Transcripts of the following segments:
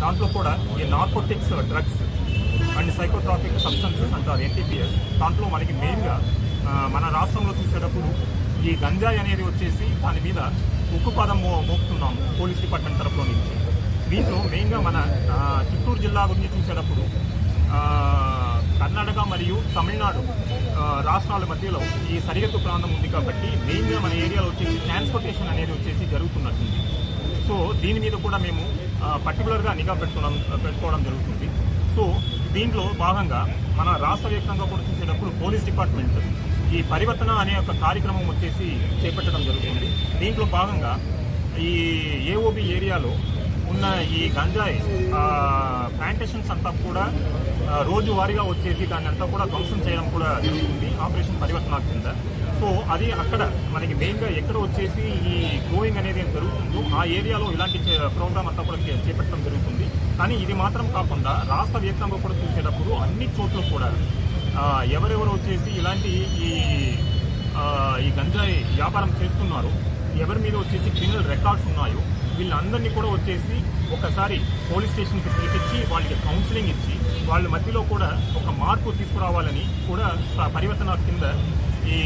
దాంట్లో కూడా ఈ narcotics drugs and psychotropic substances అంటారు ఎన్టీపీఎస్. దాంట్లో మనకి మెయిన్గా మన రాష్ట్రంలో చూసేటప్పుడు ఈ గంజాయి అనేది వచ్చేసి దాని మీద ఉక్కుపాదం మోపుతున్నాము పోలీస్ డిపార్ట్మెంట్ తరఫులో నుంచి. దీంట్లో మెయిన్గా మన చిత్తూరు జిల్లా గురించి చూసేటప్పుడు కర్ణాటక మరియు తమిళనాడు రాష్ట్రాల మధ్యలో ఈ సరిహద్దు ప్రాంతం ఉంది కాబట్టి మెయిన్గా మన ఏరియాలో వచ్చేసి ట్రాన్స్పోర్టేషన్ అనేది వచ్చేసి జరుగుతున్నట్టుంది. సో దీని మీద కూడా మేము పర్టికులర్గా నిఘా పెట్టుకోవడం జరుగుతుంది. సో దీంట్లో భాగంగా మన రాష్ట్ర వ్యాప్తంగా కూడా చూసేటప్పుడు పోలీస్ డిపార్ట్మెంట్ ఈ పరివర్తన అనే ఒక కార్యక్రమం వచ్చేసి చేపట్టడం జరుగుతుంది. దీంట్లో భాగంగా ఈ ఏఓబి ఏరియాలో ఉన్న ఈ గంజాయి ప్లాంటేషన్స్ అంతా కూడా రోజువారీగా వచ్చేసి దాన్ని అంతా కూడా ధ్వంసం చేయడం కూడా జరుగుతుంది ఆపరేషన్ పరివర్తన కింద. సో అది అక్కడ మనకి మెయిన్గా ఎక్కడ వచ్చేసి ఈ గ్రోయింగ్ అనేది జరుగుతుందో ఆ ఏరియాలో ఇలాంటి ప్రోగ్రామ్ అంతా కూడా చేపట్టడం జరుగుతుంది. కానీ ఇది మాత్రం కాకుండా రాష్ట్ర వ్యాప్తంగా కూడా చూసేటప్పుడు అన్ని చోట్ల కూడా ఎవరెవరు వచ్చేసి ఇలాంటి ఈ గంజాయి వ్యాపారం చేస్తున్నారో, ఎవరి మీద వచ్చేసి క్రిమినల్ రికార్డ్స్ ఉన్నాయో వీళ్ళందరినీ కూడా వచ్చేసి ఒకసారి పోలీస్ స్టేషన్కి పిలిపించి వాళ్ళకి కౌన్సిలింగ్ ఇచ్చి వాళ్ళ మధ్యలో కూడా ఒక మార్పు తీసుకురావాలని కూడా పరివర్తన కింద ఈ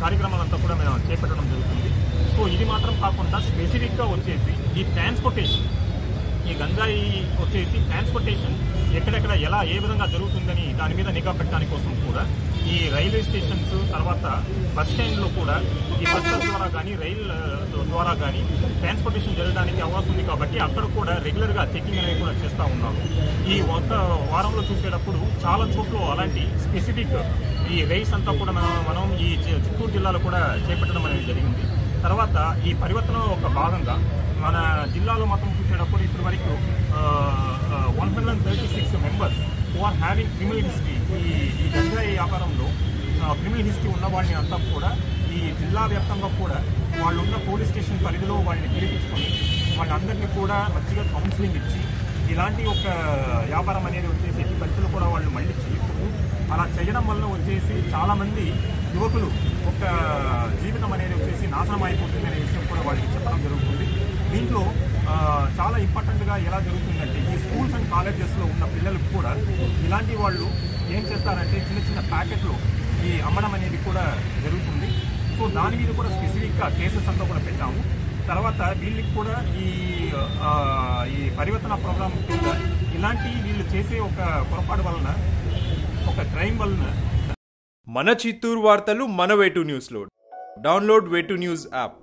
కార్యక్రమాలంతా కూడా మేము చేపట్టడం జరుగుతుంది. సో ఇది మాత్రం కాకుండా స్పెసిఫిక్గా వచ్చేసి ఈ ట్రాన్స్పోర్టేషన్, ఈ గంజాయి వచ్చేసి ట్రాన్స్పోర్టేషన్ ఎక్కడెక్కడ ఎలా ఏ విధంగా జరుగుతుందని దాని మీద నిఘా పెట్టడానికి కోసం కూడా ఈ రైల్వే స్టేషన్స్ తర్వాత బస్ స్టాండ్లో కూడా ఈ బస్సెస్ ద్వారా కానీ రైల్ ద్వారా కానీ ట్రాన్స్పోర్టేషన్ జరగడానికి అవకాశం ఉంది కాబట్టి అక్కడ కూడా రెగ్యులర్గా చెకింగ్ అనేది కూడా చేస్తూ ఉన్నాము. ఈ ఒక వారంలో చూసేటప్పుడు చాలా చోట్ల అలాంటి స్పెసిఫిక్ ఈ రైస్ అంతా కూడా మనం ఈ చిత్తూరు జిల్లాలో కూడా చేపట్టడం అనేది జరిగింది. తర్వాత ఈ పరివర్తన ఒక భాగంగా మన జిల్లాలో మొత్తం చూసేటప్పుడు ఇప్పటి వరకు 136 members who are having criminal history, ఈ గంజాయి వ్యాపారంలో క్రిమినల్ హిస్టరీ ఉన్న వాళ్ళని అంతా కూడా ఈ జిల్లా వ్యాప్తంగా కూడా వాళ్ళు ఉన్న పోలీస్ స్టేషన్ పరిధిలో వాళ్ళని పిలిపించుకొని వాళ్ళందరినీ కూడా మంచిగా కౌన్సిలింగ్ ఇచ్చి ఇలాంటి ఒక వ్యాపారం అనేది వచ్చేసి ఎట్టి పరిస్థితులు కూడా వాళ్ళు మళ్ళీ చేయకూడదు. అలా చేయడం వల్ల వచ్చేసి చాలామంది యువకులు ఒక జీవితం అనేది వచ్చేసి నాశనం అయిపోతుంది అనే విషయం కూడా వాళ్ళకి చెప్పడం జరుగుతుంది. దీంట్లో చాలా ఇంపార్టెంట్గా ఎలా జరుగుతుందంటే ఈ స్కూల్స్ అండ్ కాలేజెస్లో ఉన్న పిల్లలకు కూడా ఇలాంటి వాళ్ళు ఏం చేస్తారంటే చిన్న చిన్న ప్యాకెట్లు ఈ అమ్మడం అనేది కూడా జరుగుతుంది. సో దాని మీద కూడా స్పెసిఫిక్గా కేసెస్ అంతా కూడా పెట్టాము. తర్వాత వీళ్ళకి కూడా ఈ పరివర్తన ప్రోగ్రాం కింద ఇలాంటి వీళ్ళు చేసే ఒక పొరపాటు వలన ఒక క్రైమ్ వలన మన చిత్తూరు వార్తలు మన వే2 న్యూస్లో డౌన్లోడ్ వే2 న్యూస్ యాప్.